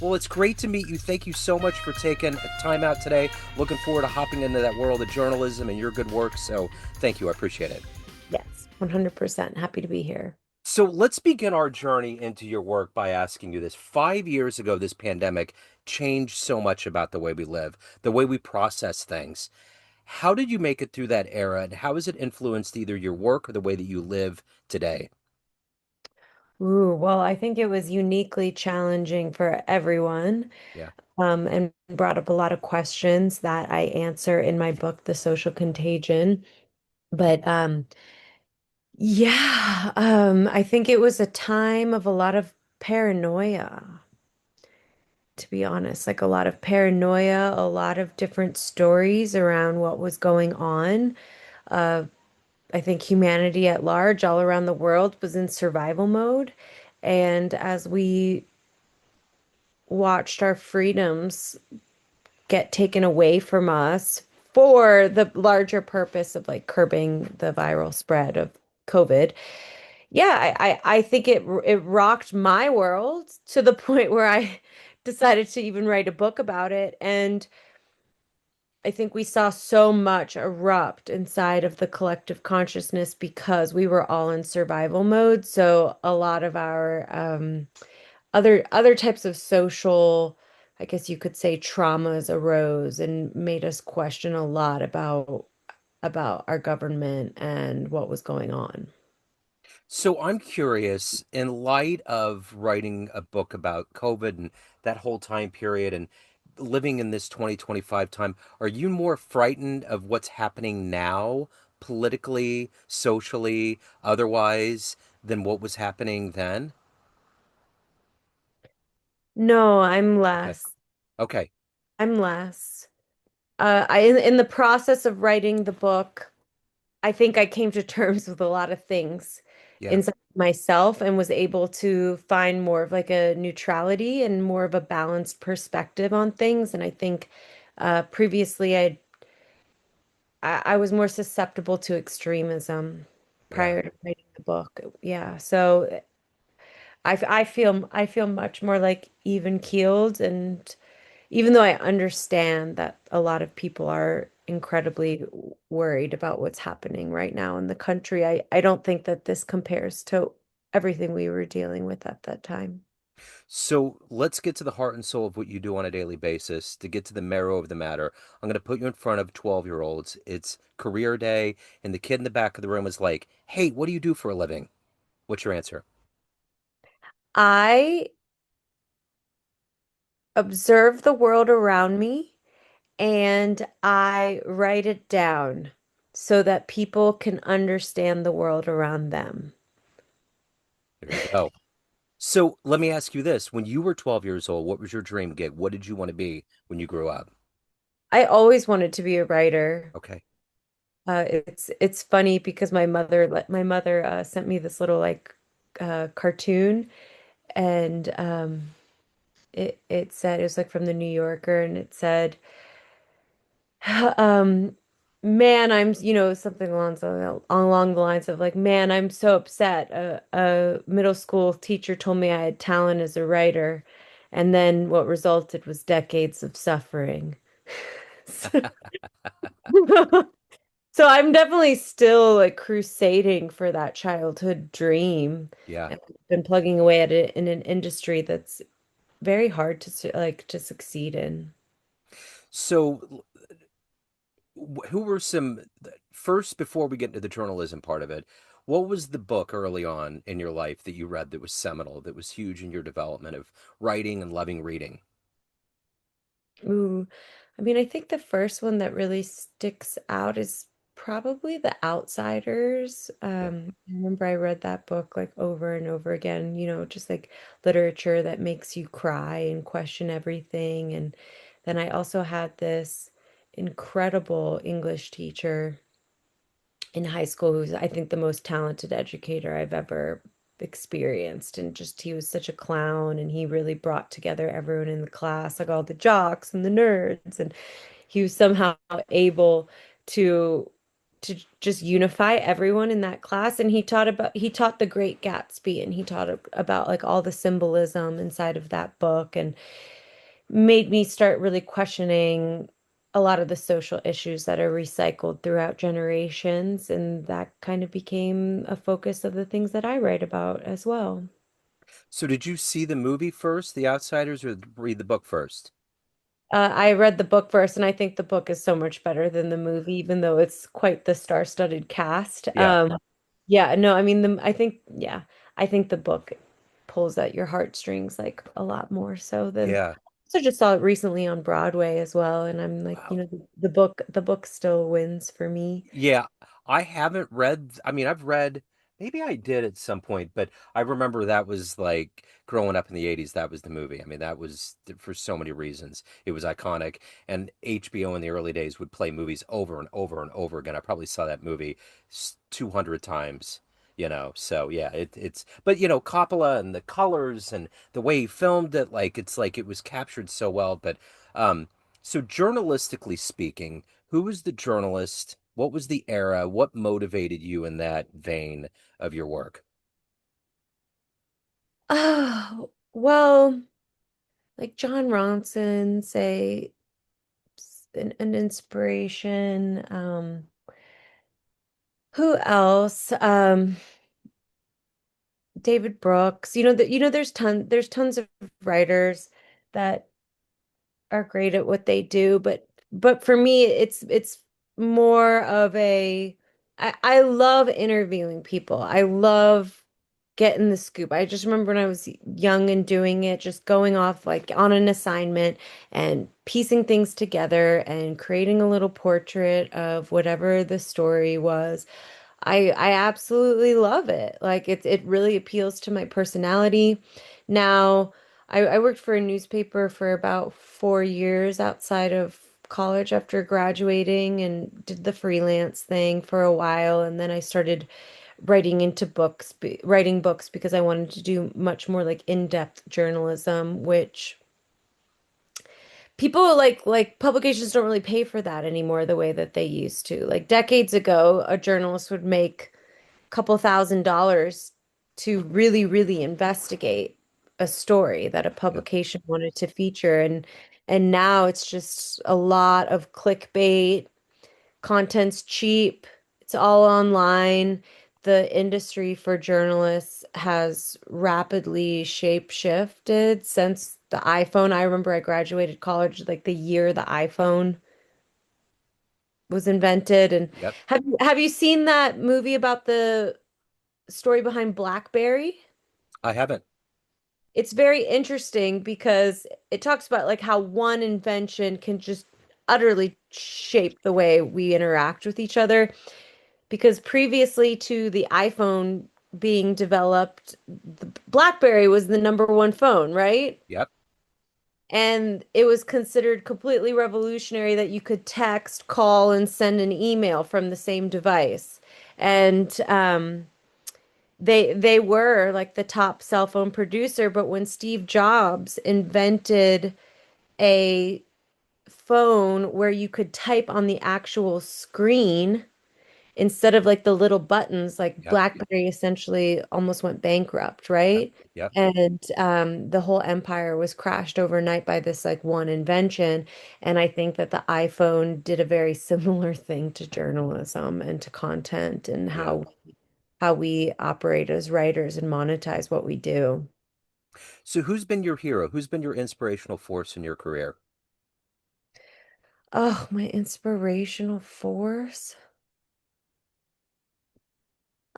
Well, it's great to meet you. Thank you so much for taking time out today. Looking forward to hopping into that world of journalism and your good work. So, thank you. I appreciate it. Yes, 100% happy to be here. So, let's begin our journey into your work by asking you this. 5 years ago, this pandemic changed so much about the way we live, the way we process things. How did you make it through that era, and how has it influenced either your work or the way that you live today? Ooh, well, I think it was uniquely challenging for everyone, Yeah. and brought up a lot of questions that I answer in my book, The Social Contagion. But yeah, I think it was a time of a lot of paranoia, to be honest, like a lot of paranoia, a lot of different stories around what was going on. Uh, I think humanity at large, all around the world, was in survival mode. And as we watched our freedoms get taken away from us for the larger purpose of like curbing the viral spread of COVID, yeah, I think it rocked my world to the point where I decided to even write a book about it. And I think we saw so much erupt inside of the collective consciousness because we were all in survival mode. So a lot of our other types of social, I guess you could say, traumas arose and made us question a lot about our government and what was going on. So I'm curious, in light of writing a book about COVID and that whole time period and living in this 2025 time, are you more frightened of what's happening now, politically, socially, otherwise, than what was happening then? No, I'm Okay. less. Okay. I'm less. In the process of writing the book, I think I came to terms with a lot of things Yeah. inside myself and was able to find more of like a neutrality and more of a balanced perspective on things. And I think previously I was more susceptible to extremism Yeah. prior to writing the book. Yeah, so I feel much more like even keeled, and even though I understand that a lot of people are incredibly worried about what's happening right now in the country, I don't think that this compares to everything we were dealing with at that time. So let's get to the heart and soul of what you do on a daily basis to get to the marrow of the matter. I'm going to put you in front of 12-year-olds. It's career day, and the kid in the back of the room is like, "Hey, what do you do for a living?" What's your answer? I observe the world around me and I write it down so that people can understand the world around them. There you go. So let me ask you this. When you were 12 years old, what was your dream gig? What did you want to be when you grew up? I always wanted to be a writer. Okay. It's funny because my mother sent me this little like cartoon, and it said, it was like from the New Yorker, and it said, um, "Man, something along the lines of like, man, I'm so upset. A middle school teacher told me I had talent as a writer, and then what resulted was decades of suffering." So I'm definitely still like crusading for that childhood dream, Yeah. and I've been plugging away at it in an industry that's very hard to succeed in. So who were some first before we get into the journalism part of it? What was the book early on in your life that you read that was seminal, that was huge in your development of writing and loving reading? Ooh, I mean, I think the first one that really sticks out is probably The Outsiders. Yeah. I remember I read that book like over and over again, just like literature that makes you cry and question everything. And then I also had this incredible English teacher in high school who's, I think, the most talented educator I've ever experienced. And just he was such a clown, and he really brought together everyone in the class, like all the jocks and the nerds. And he was somehow able to to just unify everyone in that class. And he taught The Great Gatsby, and he taught about like all the symbolism inside of that book, and made me start really questioning a lot of the social issues that are recycled throughout generations. And that kind of became a focus of the things that I write about as well. So did you see the movie first, The Outsiders, or read the book first? I read the book first, and I think the book is so much better than the movie, even though it's quite the star-studded cast. Yeah. Yeah, no, I mean, yeah, I think the book pulls at your heartstrings like a lot more so than. Yeah. So just saw it recently on Broadway as well, and I'm like, Wow. the book still wins for me. Yeah, I haven't read. I mean, I've read, maybe I did at some point, but I remember that was like growing up in the 80s, that was the movie. I mean, that was for so many reasons. It was iconic. And HBO in the early days would play movies over and over and over again. I probably saw that movie 200 times, So yeah, but Coppola and the colors and the way he filmed it, like, it's like it was captured so well. But, um, so journalistically speaking, who was the journalist? What was the era? What motivated you in that vein of your work? Oh, well, like John Ronson, say an inspiration. Who else? David Brooks. There's tons of writers that are great at what they do, but for me it's more of I love interviewing people. I love getting the scoop. I just remember when I was young and doing it, just going off like on an assignment and piecing things together and creating a little portrait of whatever the story was. I absolutely love it. Like it really appeals to my personality. Now, I worked for a newspaper for about 4 years outside of college after graduating, and did the freelance thing for a while, and then I started writing books because I wanted to do much more like in-depth journalism, which people like publications don't really pay for that anymore the way that they used to. Like decades ago, a journalist would make couple $1,000s to really, really investigate a story that a Yep. publication wanted to feature. And now it's just a lot of clickbait, content's cheap, it's all online. The industry for journalists has rapidly shape shifted since the iPhone. I remember I graduated college like the year the iPhone was invented. And Yep. have you seen that movie about the story behind BlackBerry? I haven't. It's very interesting because it talks about like how one invention can just utterly shape the way we interact with each other. Because previously to the iPhone being developed, the BlackBerry was the number one phone, right? Yep. And it was considered completely revolutionary that you could text, call, and send an email from the same device. And they were like the top cell phone producer, but when Steve Jobs invented a phone where you could type on the actual screen instead of like the little buttons, like Yep. BlackBerry essentially almost went bankrupt, Yep. right? Yep. And the whole empire was crashed overnight by this like one invention. And I think that the iPhone did a very similar thing to journalism and to content and Yeah. how we operate as writers and monetize what we do. So who's been your hero? Who's been your inspirational force in your career? Oh, my inspirational force.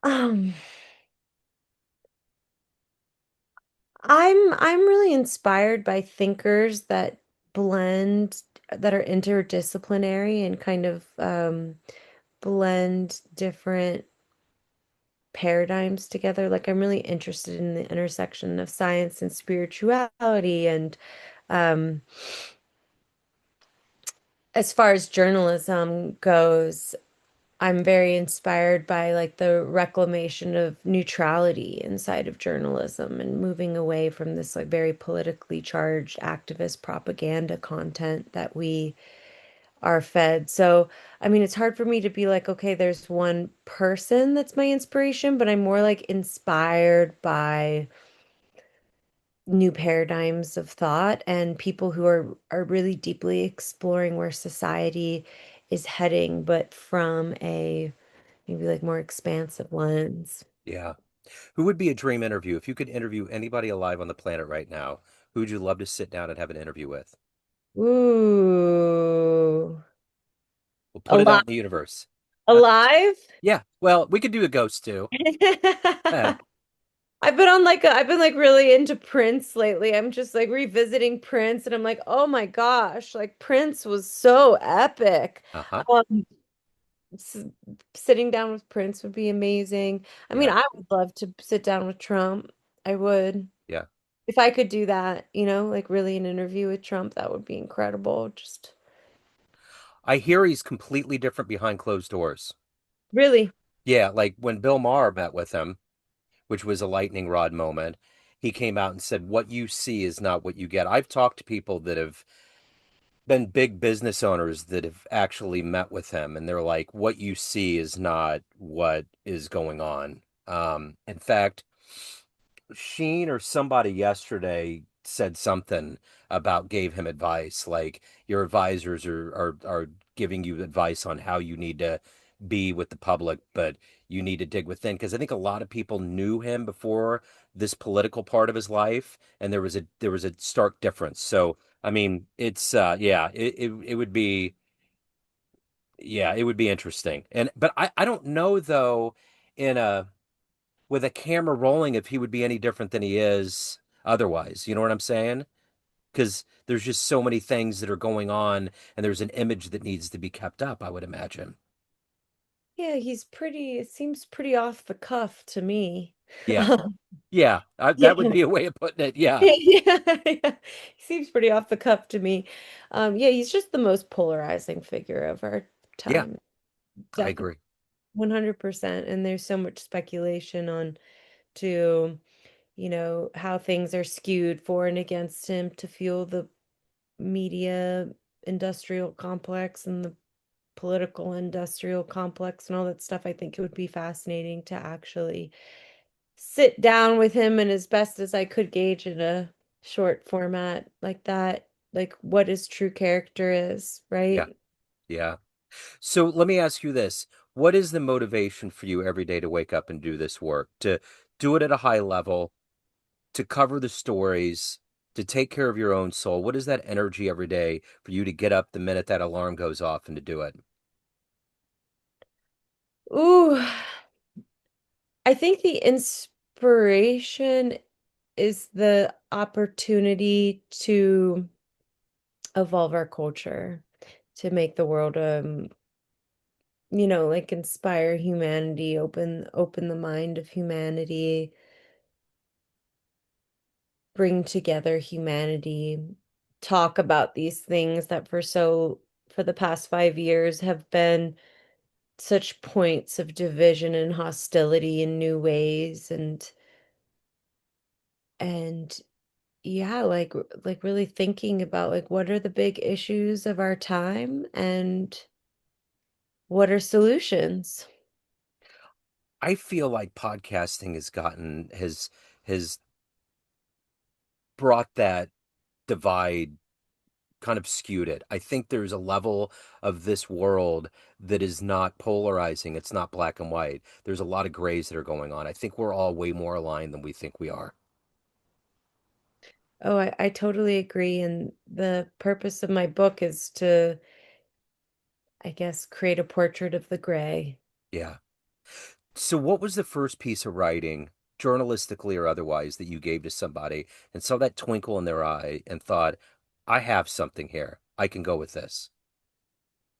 Um, I'm really inspired by thinkers that are interdisciplinary and kind of blend different paradigms together. Like I'm really interested in the intersection of science and spirituality and um as far as journalism goes, I'm very inspired by like the reclamation of neutrality inside of journalism and moving away from this like very politically charged activist propaganda content that we are fed. So, I mean, it's hard for me to be like, okay, there's one person that's my inspiration, but I'm more like inspired by new paradigms of thought and people who are really deeply exploring where society is heading, but from a maybe like more expansive lens. Yeah. Who would be a dream interview? If you could interview anybody alive on the planet right now, who would you love to sit down and have an interview with? Ooh. We'll put it out Alive? in the universe. Uh, Alive? yeah. Well, we could do a ghost too. Eh, I've been like really into Prince lately. I'm just like revisiting Prince and I'm like, "Oh my gosh, like Prince was so epic." uh-huh. Um s Sitting down with Prince would be amazing. I mean, Yeah. I would love to sit down with Trump. I would. Yeah. If I could do that, like really an interview with Trump, that would be incredible. Just I hear he's completely different behind closed doors. really. Yeah, like when Bill Maher met with him, which was a lightning rod moment, he came out and said, "What you see is not what you get." I've talked to people that have been big business owners that have actually met with him, and they're like, "What you see is not what is going on." In fact, Sheen or somebody yesterday said something about gave him advice, like your advisors are giving you advice on how you need to be with the public, but you need to dig within. Because I think a lot of people knew him before this political part of his life, and there was a stark difference. So I mean, it's yeah, it would be yeah, it would be interesting. And but I don't know though, in a with a camera rolling, if he would be any different than he is otherwise. You know what I'm saying? Because there's just so many things that are going on, and there's an image that needs to be kept up, I would imagine. Yeah, it seems pretty off the cuff to me. Yeah. Yeah. That would Yeah. be a way of putting it. Yeah. Yeah, yeah. He seems pretty off the cuff to me. Yeah, he's just the most polarizing figure of our Yeah. time. I Definitely agree. 100%. And there's so much speculation on to, how things are skewed for and against him to fuel the media industrial complex and the political industrial complex and all that stuff. I think it would be fascinating to actually sit down with him and as best as I could gauge in a short format like that, like what his true character is, Yeah. right? Yeah. So let me ask you this. What is the motivation for you every day to wake up and do this work, to do it at a high level, to cover the stories, to take care of your own soul? What is that energy every day for you to get up the minute that alarm goes off and to do it? Ooh, I think the inspiration is the opportunity to evolve our culture, to make the world like inspire humanity, open the mind of humanity, bring together humanity, talk about these things that for the past 5 years have been such points of division and hostility in new ways and yeah, like really thinking about like what are the big issues of our time and what are solutions? I feel like podcasting has brought that divide, kind of skewed it. I think there's a level of this world that is not polarizing. It's not black and white. There's a lot of grays that are going on. I think we're all way more aligned than we think we are. Oh, I totally agree. And the purpose of my book is to, I guess, create a portrait of the gray. Yeah. So what was the first piece of writing, journalistically or otherwise, that you gave to somebody and saw that twinkle in their eye and thought, I have something here. I can go with this.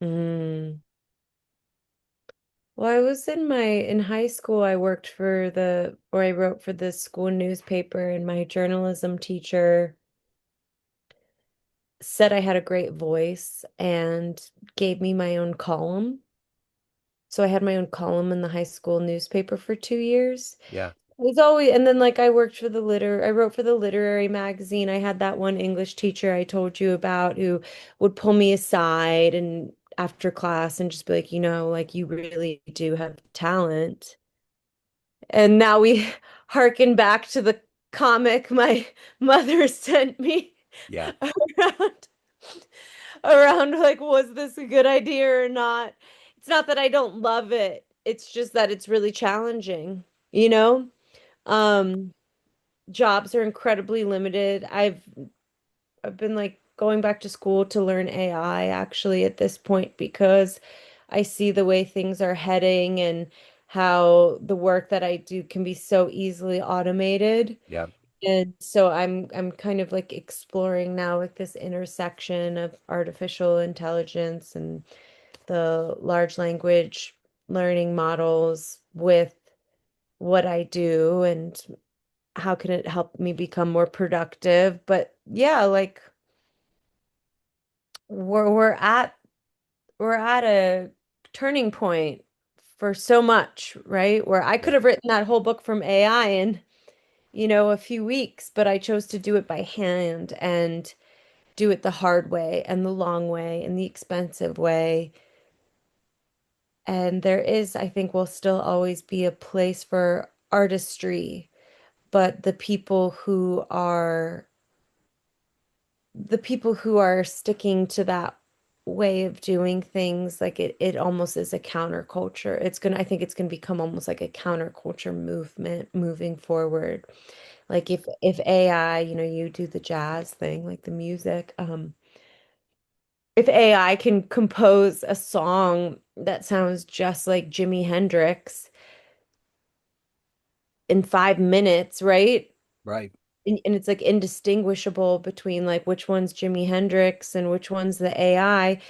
Mm. Well, in high school, I wrote for the school newspaper, and my journalism teacher said I had a great voice and gave me my own column. So I had my own column in the high school newspaper for 2 years. Yeah. It's always, and then like I wrote for the literary magazine. I had that one English teacher I told you about who would pull me aside and after class and just be like, like you really do have talent. And now we harken back to the comic my mother sent me Yeah. around around like, was this a good idea or not? It's not that I don't love it. It's just that it's really challenging, you know? Um, Jobs are incredibly limited. I've been like going back to school to learn AI actually at this point because I see the way things are heading and how the work that I do can be so easily automated. Yeah. And so I'm kind of like exploring now like this intersection of artificial intelligence and the large language learning models with what I do and how can it help me become more productive? But yeah, like we're we're at we're at a turning point for so much, right? Where I could Yeah. have written that whole book from AI in, a few weeks, but I chose to do it by hand and do it the hard way and the long way and the expensive way. And there is, I think, will still always be a place for artistry, but the people who are sticking to that way of doing things, like it almost is a counterculture. I think it's gonna become almost like a counterculture movement moving forward. Like if AI, you do the jazz thing, like the music, if AI can compose a song that sounds just like Jimi Hendrix in 5 minutes, right? Right. And it's like indistinguishable between like which one's Jimi Hendrix and which one's the AI.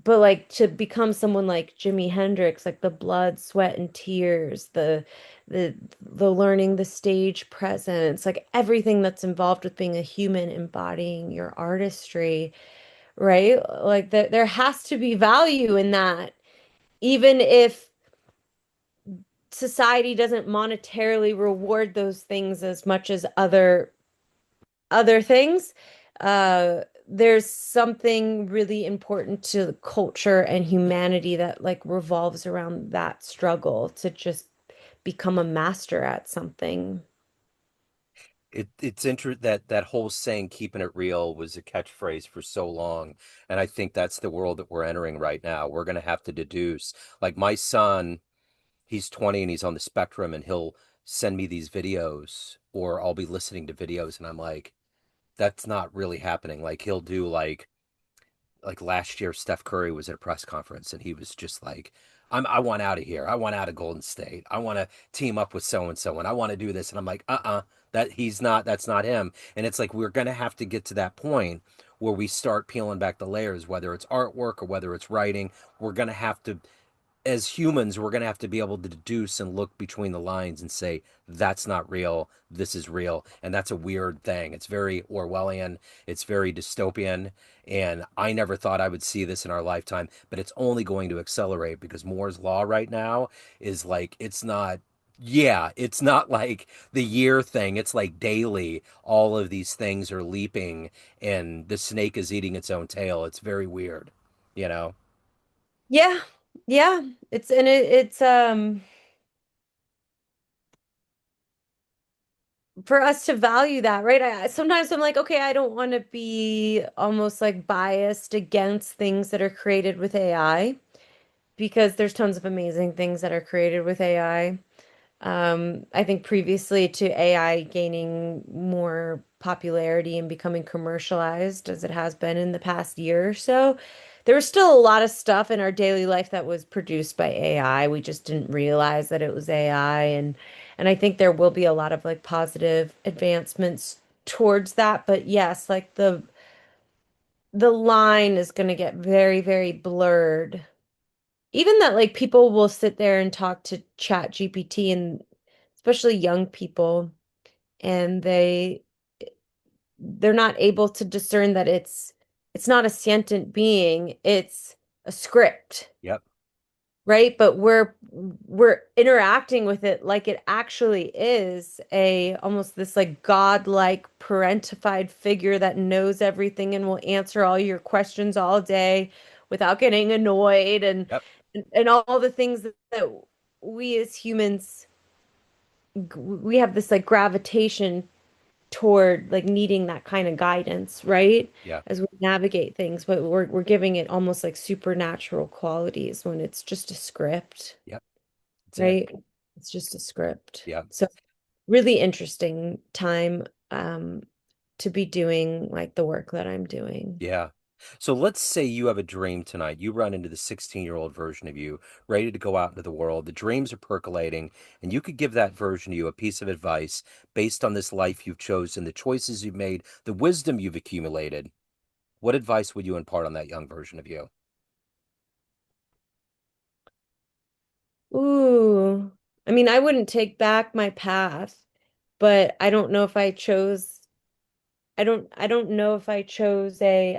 But like to become someone like Jimi Hendrix, like the blood, sweat, and tears, the learning, the stage presence, like everything that's involved with being a human embodying your artistry, right? Like there has to be value in that, even if society doesn't monetarily reward those things as much as other things. There's something really important to culture and humanity that like revolves around that struggle to just become a master at something. It's that that whole saying "keeping it real" was a catchphrase for so long, and I think that's the world that we're entering right now. We're going to have to deduce. Like my son, he's 20 and he's on the spectrum, and he'll send me these videos, or I'll be listening to videos, and I'm like, that's not really happening. Like he'll do like last year, Steph Curry was at a press conference and he was just like, I want out of here. I want out of Golden State. I want to team up with so and so and I want to do this. And I'm like, that's not him. And it's like, we're going to have to get to that point where we start peeling back the layers, whether it's artwork or whether it's writing. We're going to have to, as humans, we're going to have to be able to deduce and look between the lines and say, that's not real. This is real. And that's a weird thing. It's very Orwellian. It's very dystopian. And I never thought I would see this in our lifetime, but it's only going to accelerate because Moore's Law right now is like, it's not like the year thing. It's like daily. All of these things are leaping and the snake is eating its own tail. It's very weird, you know? Yeah. Yeah. It's for us to value that, right? Sometimes I'm like, okay, I don't want to be almost like biased against things that are created with AI because there's tons of amazing things that are created with AI. I think previously to AI gaining more popularity and becoming commercialized as it has been in the past year or so, there was still a lot of stuff in our daily life that was produced by AI. We just didn't realize that it was AI, and I think there will be a lot of like positive advancements towards that. But yes, like the line is going to get very, very blurred. Even that like people will sit there and talk to Chat GPT and especially young people, and they're not able to discern that it's not a sentient being, it's a script, Yep. right? But we're interacting with it like it actually is a almost this like godlike parentified figure that knows everything and will answer all your questions all day without getting annoyed Yep. and all the things that we as humans we have this like gravitation toward like needing that kind of guidance, right? Yeah. As we navigate things, but we're giving it almost like supernatural qualities when it's just a script, Yep. That's it. right? It's just a script. Yeah. So really interesting time to be doing like the work that I'm doing. Yeah. So let's say you have a dream tonight. You run into the 16-year-old version of you, ready to go out into the world. The dreams are percolating, and you could give that version of you a piece of advice based on this life you've chosen, the choices you've made, the wisdom you've accumulated. What advice would you impart on that young version of you? Ooh, I mean, I wouldn't take back my path, but I don't know if I chose, I don't know if I chose a,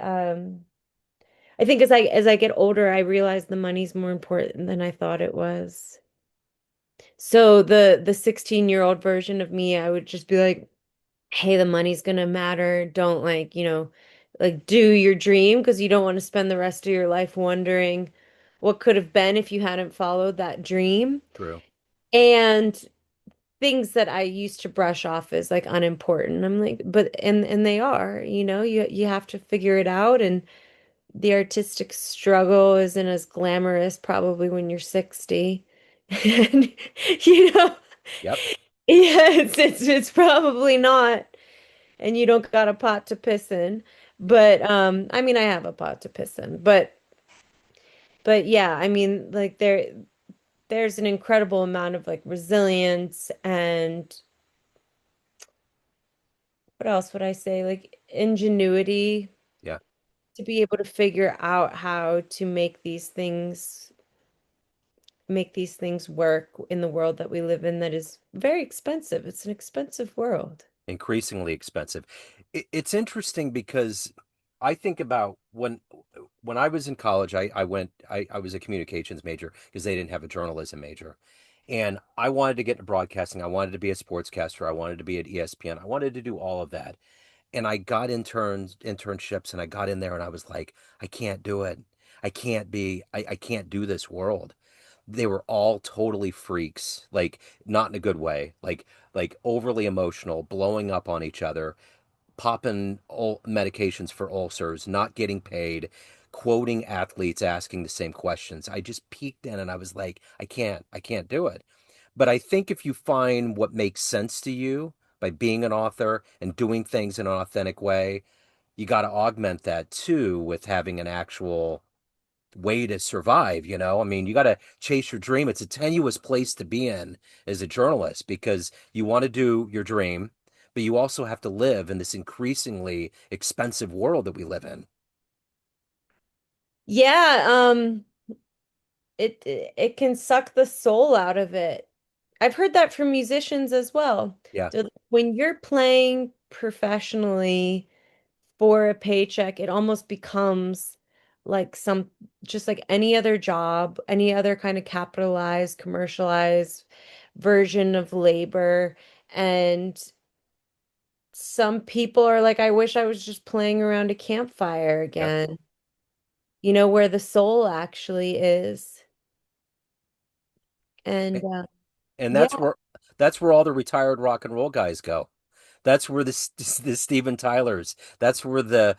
I think as I get older, I realize the money's more important than I thought it was. So the 16-year-old version of me, I would just be like, hey, the money's gonna matter. Don't like, like do your dream because you don't want to spend the rest of your life wondering what could have been if you hadn't followed that dream. True. And things that I used to brush off as like unimportant. I'm like, but and they are, you have to figure it out and the artistic struggle isn't as glamorous probably when you're 60. And you know, Yep. yeah, it's probably not. And you don't got a pot to piss in. But I mean I have a pot to piss in. But yeah, I mean like there's an incredible amount of like resilience and what else would I say? Like ingenuity Yeah. to be able to figure out how to make these things work in the world that we live in that is very expensive. It's an expensive world. Increasingly expensive. It's interesting because I think about when I was in college, I was a communications major because they didn't have a journalism major. And I wanted to get into broadcasting. I wanted to be a sportscaster. I wanted to be at ESPN. I wanted to do all of that. And I got internships and I got in there and I was like, I can't do it. I can't do this world. They were all totally freaks, like not in a good way, like overly emotional, blowing up on each other, popping medications for ulcers, not getting paid, quoting athletes asking the same questions. I just peeked in and I was like, I can't do it. But I think if you find what makes sense to you by being an author and doing things in an authentic way, you got to augment that too with having an actual way to survive, you know? I mean, you got to chase your dream. It's a tenuous place to be in as a journalist because you want to do your dream, but you also have to live in this increasingly expensive world that we live in. Yeah, it can suck the soul out of it. I've heard that from musicians as well. Yeah. So when you're playing professionally for a paycheck, it almost becomes like some just like any other job, any other kind of capitalized, commercialized version of labor. And some people are like, I wish I was just playing around a campfire Yep. again, where the soul actually is. And And yeah, that's where all the retired rock and roll guys go. That's where the Steven Tylers, that's where the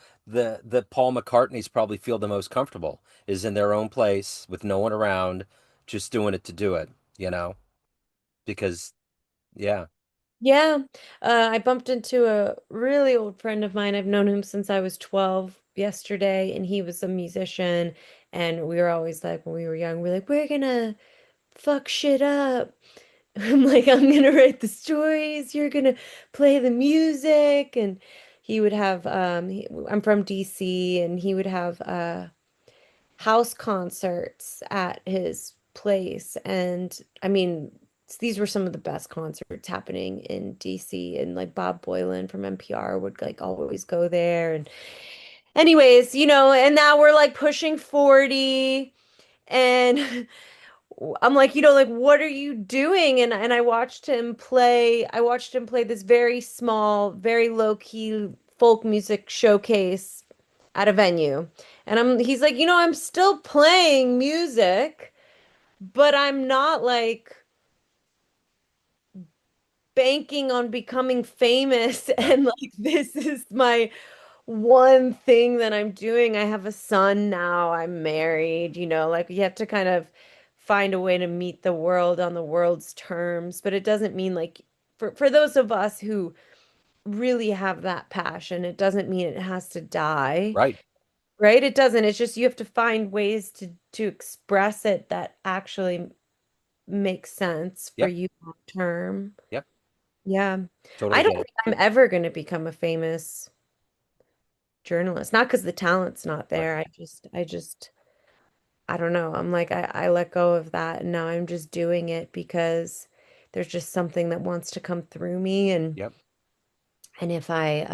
Paul McCartneys probably feel the most comfortable is in their own place with no one around, just doing it to do it, you know? Because yeah, yeah. I bumped into a really old friend of mine. I've known him since I was 12 yesterday, and he was a musician. And we were always like, when we were young, we're like, we're gonna fuck shit up. I'm like, I'm gonna write the stories, you're gonna play the music. And he would have, I'm from DC, and he would have house concerts at his place. And I mean, these were some of the best concerts happening in DC. And like Bob Boylan from NPR would like always go there. And anyways, and now we're like pushing 40 and I'm like, like what are you doing? And I watched him play this very small, very low-key folk music showcase at a venue. And he's like, I'm still playing music, but I'm not like banking on becoming famous Yeah, and like this is my one thing that I'm doing. I have a son now. I'm married, like you have to kind of find a way to meet the world on the world's terms, but it doesn't mean like for those of us who really have that passion, it doesn't mean it has to die, right. right? It doesn't. It's just you have to find ways to express it that actually make sense for Yep, you long term. yep. Yeah. I Totally don't get it. think I'm ever going to become a famous journalist. Not because the talent's not Right. there. I don't know. I'm like, I let go of that. And now I'm just doing it because there's just something that wants to come through me. Yep. And if I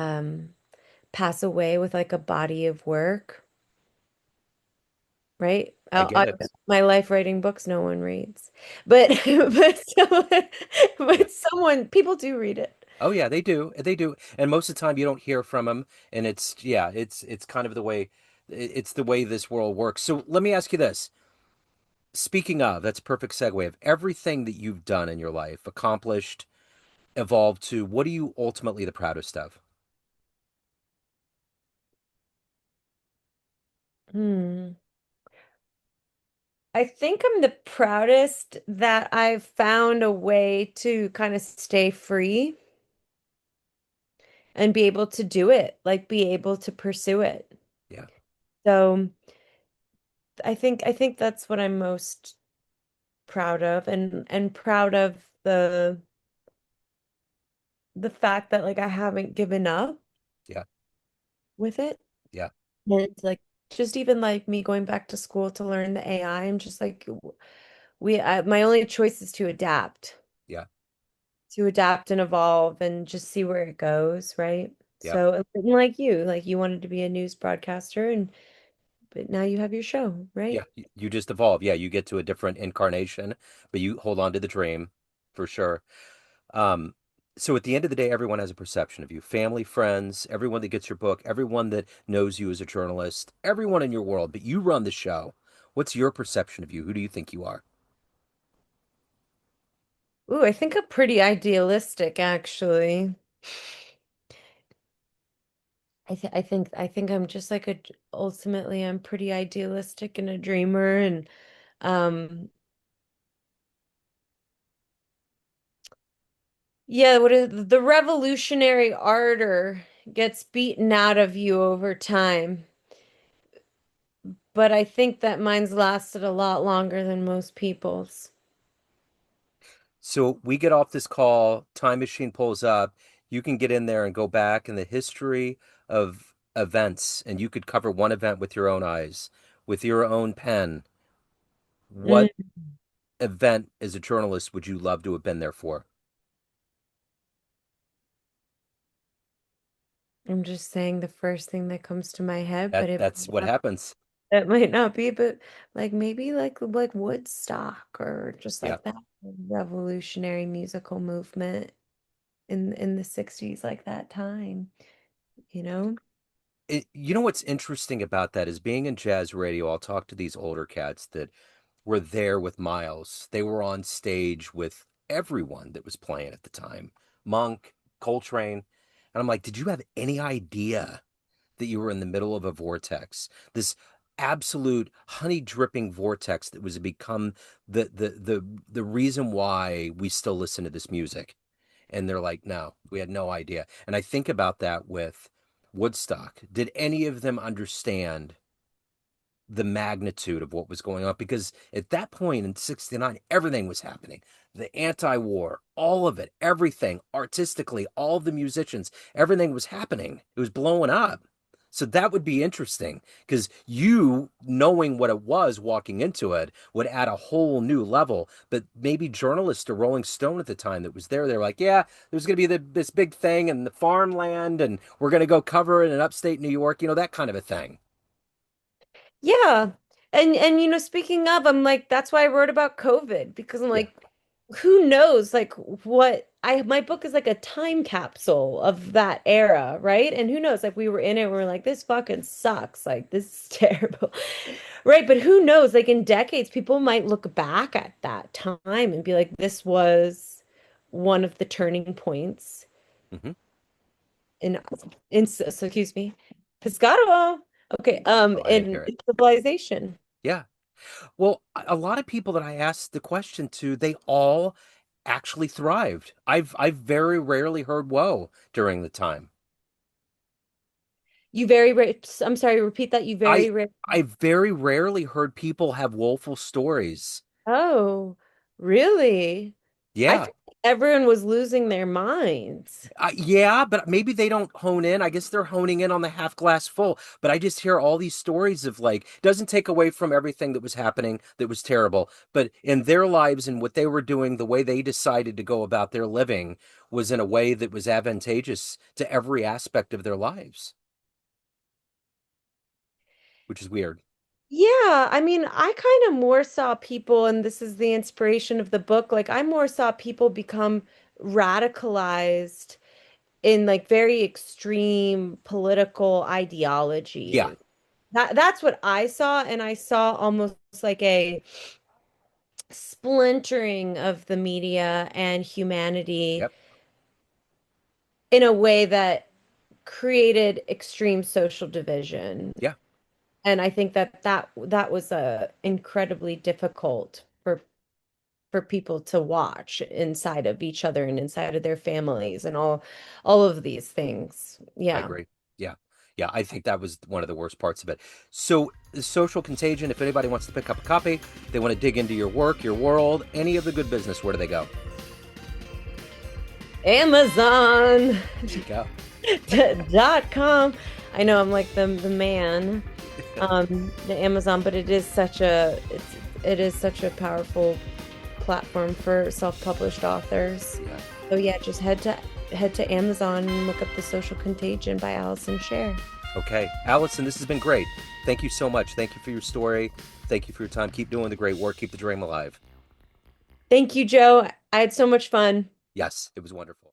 pass away with like a body of work, right? I get it. My life writing books, no one reads. But Yeah. but someone, people do read it. Oh yeah, they do. They do. And most of the time you don't hear from them, and it's yeah, it's kind of the way it's the way this world works. So let me ask you this. Speaking of, that's a perfect segue of everything that you've done in your life, accomplished, evolved to, what are you ultimately the proudest of? Hmm. I think I'm the proudest that I've found a way to kind of stay free and be able to do it, like be able to pursue it. Yeah, So I think that's what I'm most proud of and proud of the fact that like I haven't given up yeah, with it. yeah, And it's like just even like me going back to school to learn the AI, I'm just like my only choice is yeah, to adapt and evolve and just see where it goes, right? yeah, So, like you wanted to be a news broadcaster and but now you have your show, yeah. right? You just evolve. Yeah, you get to a different incarnation, but you hold on to the dream for sure. Um, so at the end of the day, everyone has a perception of you. Family, friends, everyone that gets your book, everyone that knows you as a journalist, everyone in your world, but you run the show. What's your perception of you? Who do you think you are? Ooh, I think I'm pretty idealistic actually. I think I'm just like ultimately I'm pretty idealistic and a dreamer and um yeah, what is the revolutionary ardor gets beaten out of you over time. But I think that mine's lasted a lot longer than most people's. So we get off this call, time machine pulls up, you can get in there and go back in the history of events, and you could cover one event with your own eyes, with your own pen. Mm, What event as a journalist would you love to have been there for? I'm just saying the first thing that comes to my head, but That's what happens. it might not be, but like maybe like Woodstock or just Yeah. like that revolutionary musical movement in the 60s, like that time, you know? You know what's interesting about that is being in jazz radio, I'll talk to these older cats that were there with Miles. They were on stage with everyone that was playing at the time. Monk, Coltrane. And I'm like, did you have any idea that you were in the middle of a vortex? This absolute honey dripping vortex that was become the reason why we still listen to this music. And they're like, no, we had no idea. And I think about that with Woodstock. Did any of them understand the magnitude of what was going on? Because at that point in 69, everything was happening. The anti-war, all of it, everything, artistically, all the musicians, everything was happening. It was blowing up. So that would be interesting because you knowing what it was walking into it would add a whole new level. But maybe journalists or Rolling Stone at the time that was there, they're like, yeah, there's going to be this big thing in the farmland and we're going to go cover it in upstate New York, that kind of a thing. Yeah. And speaking of, I'm like, that's why I wrote about COVID because I'm Yeah. like, who knows like what I my book is like a time capsule of that era, right? And who knows, like we were in it, we were like, this fucking sucks, like this is terrible. Right, but who knows, like in decades, people might look back at that time and be like, this was one of the turning points Hmm. in so excuse me. Pescado. Okay, Oh, I didn't in hear it. civilization. Yeah. Well, a lot of people that I asked the question to, they all actually thrived. I've very rarely heard woe during the time. You very rare. I'm sorry, repeat that. You I very rare. I very rarely heard people have woeful stories. Oh, really? I Yeah. feel like everyone was losing their minds. Yeah, but maybe they don't hone in. I guess they're honing in on the half glass full. But I just hear all these stories of like, doesn't take away from everything that was happening that was terrible. But in their lives and what they were doing, the way they decided to go about their living was in a way that was advantageous to every aspect of their lives, which is weird. Yeah, I mean, I kind of more saw people, and this is the inspiration of the book. Like, I more saw people become radicalized in like very extreme political Yeah. ideology. That's what I saw, and I saw almost like a splintering of the media and humanity Yep. in a way that created extreme social division. Yeah. And I think that was incredibly difficult for people to watch inside of each other and inside of their families and all of these things. I Yeah. agree. Yeah. Yeah, I think that was one of the worst parts of it. So, Social Contagion, if anybody wants to pick up a copy, they want to dig into your work, your world, any of the good business, where do they go? Amazon There you go. .com. I know I'm like the man, the Amazon, but it is such a powerful platform for self-published authors. Yeah. So yeah, just head to Amazon and look up The Social Contagion by Alison Sher. Okay. Allison, this has been great. Thank you so much. Thank you for your story. Thank you for your time. Keep doing the great work. Keep the dream alive. Thank you, Joe. I had so much fun. Yes, it was wonderful.